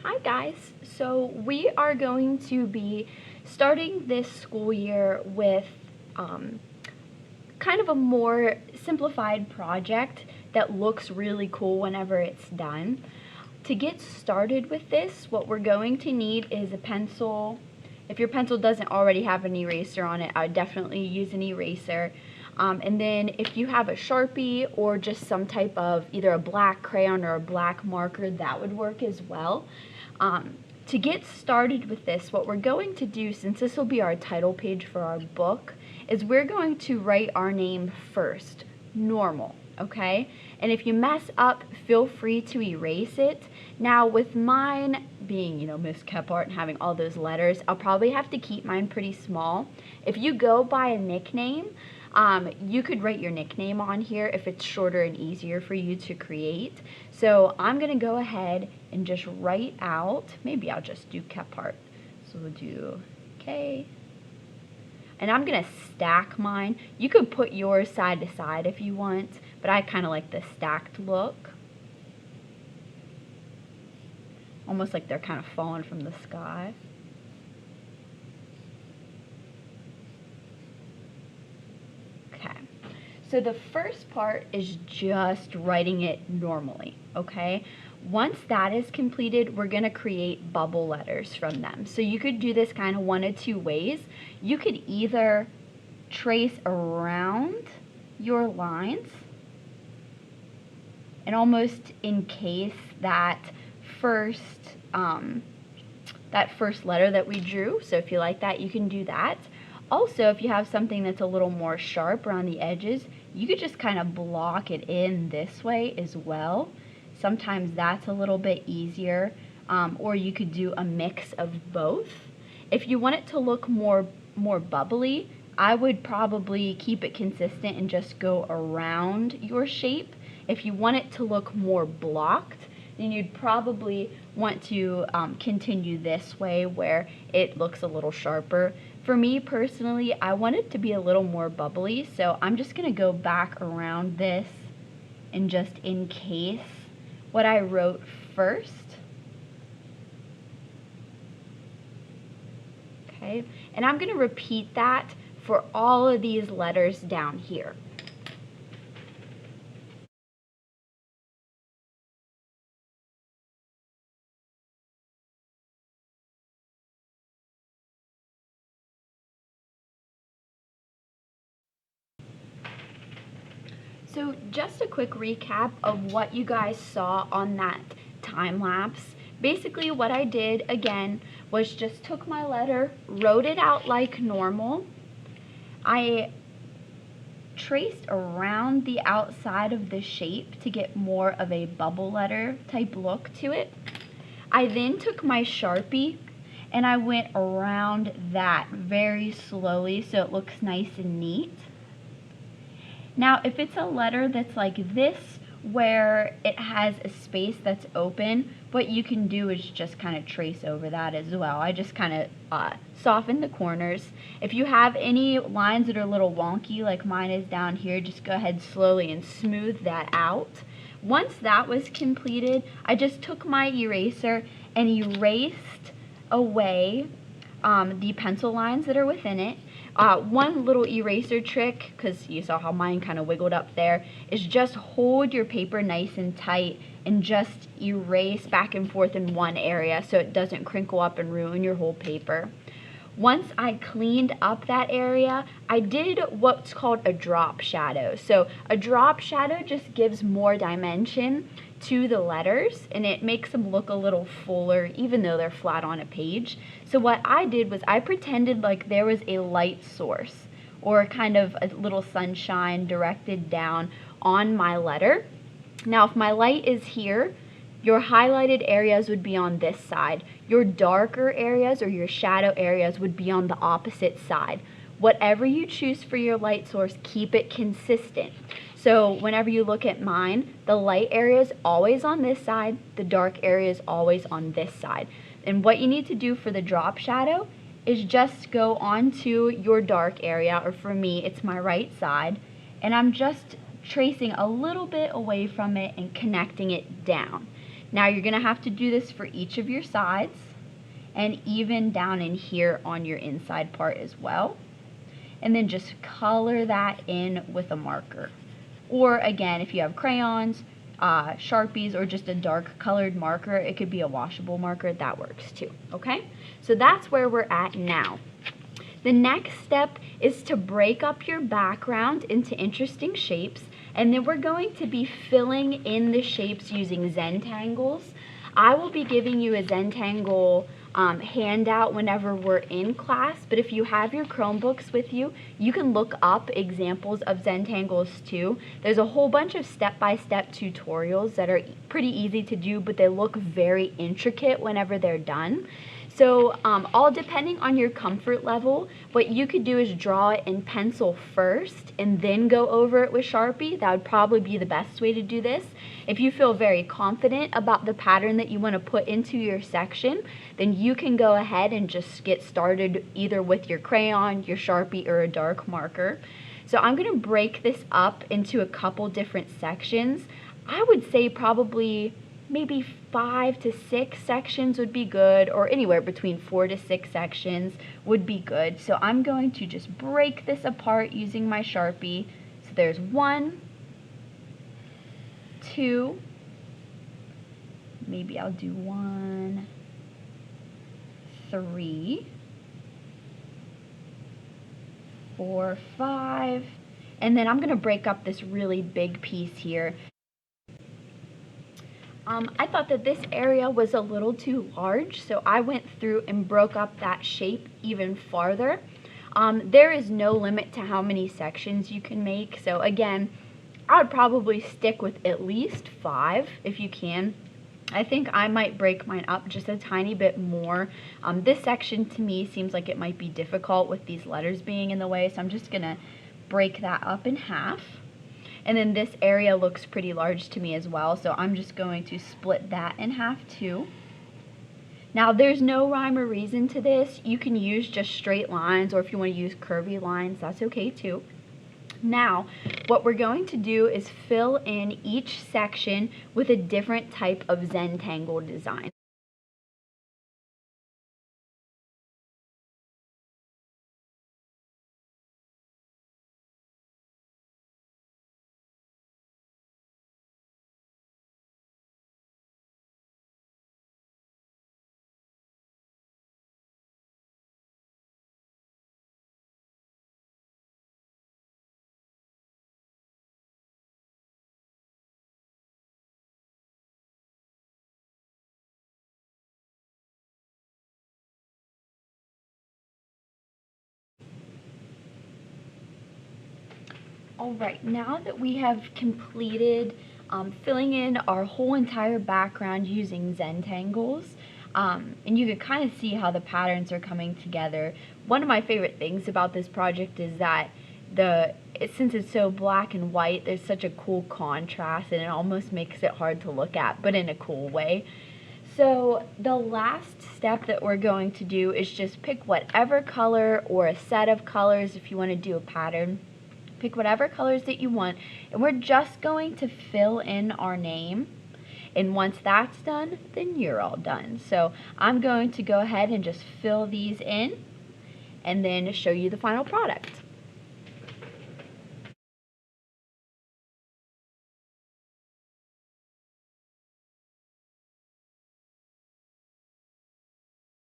Hi guys, so we are going to be starting this school year with kind of a more simplified project that looks really cool whenever it's done. To get started with this, what we're going to need is a pencil. If your pencil doesn't already have an eraser on it, I would definitely use an eraser. And then if you have a Sharpie or just some type of either a black crayon or a black marker, that would work as well. To get started with this, what we're going to do, since this will be our title page for our book, is we're going to write our name first, normal, okay? And if you mess up, feel free to erase it. Now with mine being, Miss Kephart and having all those letters, I'll probably have to keep mine pretty small. If you go by a nickname, you could write your nickname on here if it's shorter and easier for you to create. So I'm going to go ahead and just write out, maybe I'll just do Kephart. So we'll do K. And I'm going to stack mine. You could put yours side to side if you want, but I kind of like the stacked look. Almost like they're kind of falling from the sky. So the first part is just writing it normally, okay? Once that is completed, we're gonna create bubble letters from them. So you could do this kind of one of two ways. You could either trace around your lines and almost encase that first letter that we drew. So if you like that, you can do that. Also, if you have something that's a little more sharp around the edges, you could just kind of block it in this way as well. Sometimes that's a little bit easier, or you could do a mix of both. If you want it to look more bubbly, I would probably keep it consistent and just go around your shape. If you want it to look more blocked, then you'd probably want to continue this way where it looks a little sharper. For me personally, I want it to be a little more bubbly, so I'm just going to go back around this and just encase what I wrote first. Okay, and I'm going to repeat that for all of these letters down here. So just a quick recap of what you guys saw on that time lapse. Basically what I did again was just took my letter, wrote it out like normal. I traced around the outside of the shape to get more of a bubble letter type look to it. I then took my Sharpie and I went around that very slowly so it looks nice and neat. Now, if it's a letter that's like this, where it has a space that's open, what you can do is just kind of trace over that as well. I just kind of soften the corners. If you have any lines that are a little wonky, like mine is down here, just go ahead slowly and smooth that out. Once that was completed, I just took my eraser and erased away the pencil lines that are within it. One little eraser trick, because you saw how mine kind of wiggled up there, is just hold your paper nice and tight and just erase back and forth in one area so it doesn't crinkle up and ruin your whole paper. Once I cleaned up that area, I did what's called a drop shadow. So a drop shadow just gives more dimension to the letters and it makes them look a little fuller even though they're flat on a page. So what I did was I pretended like there was a light source or kind of a little sunshine directed down on my letter. Now if my light is here, your highlighted areas would be on this side. Your darker areas or your shadow areas would be on the opposite side. Whatever you choose for your light source, keep it consistent. So whenever you look at mine, the light area is always on this side, the dark area is always on this side. And what you need to do for the drop shadow is just go onto your dark area, or for me, it's my right side, and I'm just tracing a little bit away from it and connecting it down. Now you're going to have to do this for each of your sides and even down in here on your inside part as well. And then just color that in with a marker. Or again, if you have crayons, Sharpies, or just a dark colored marker, it could be a washable marker, that works too, okay? So that's where we're at now. The next step is to break up your background into interesting shapes, and then we're going to be filling in the shapes using Zentangles. I will be giving you a Zentangle handout whenever we're in class, but if you have your Chromebooks with you, you can look up examples of Zentangles too. There's a whole bunch of step-by-step tutorials that are pretty easy to do, but they look very intricate whenever they're done. So all depending on your comfort level, what you could do is draw it in pencil first and then go over it with Sharpie. That would probably be the best way to do this. If you feel very confident about the pattern that you want to put into your section, then you can go ahead and just get started either with your crayon, your Sharpie, or a dark marker. So I'm going to break this up into a couple different sections. I would say probably maybe 5 to 6 sections would be good, or anywhere between 4 to 6 sections would be good. So I'm going to just break this apart using my Sharpie. So there's 1, 2, maybe I'll do 1, 3, 4, 5, and then I'm going to break up this really big piece here. I thought that this area was a little too large, so I went through and broke up that shape even farther. There is no limit to how many sections you can make, so again, I would probably stick with at least 5 if you can. I think I might break mine up just a tiny bit more. This section to me seems like it might be difficult with these letters being in the way, so I'm just going to break that up in half. And then this area looks pretty large to me as well, so I'm just going to split that in half too. Now there's no rhyme or reason to this. You can use just straight lines, or if you want to use curvy lines, that's okay too. Now, what we're going to do is fill in each section with a different type of Zentangle design. Alright, now that we have completed filling in our whole entire background using Zentangles, and you can kind of see how the patterns are coming together. One of my favorite things about this project is that since it's so black and white, there's such a cool contrast, and it almost makes it hard to look at, but in a cool way. So the last step that we're going to do is just pick whatever color or a set of colors if you want to do a pattern. Pick whatever colors that you want, and we're just going to fill in our name. And once that's done, then you're all done. So I'm going to go ahead and just fill these in and then show you the final product.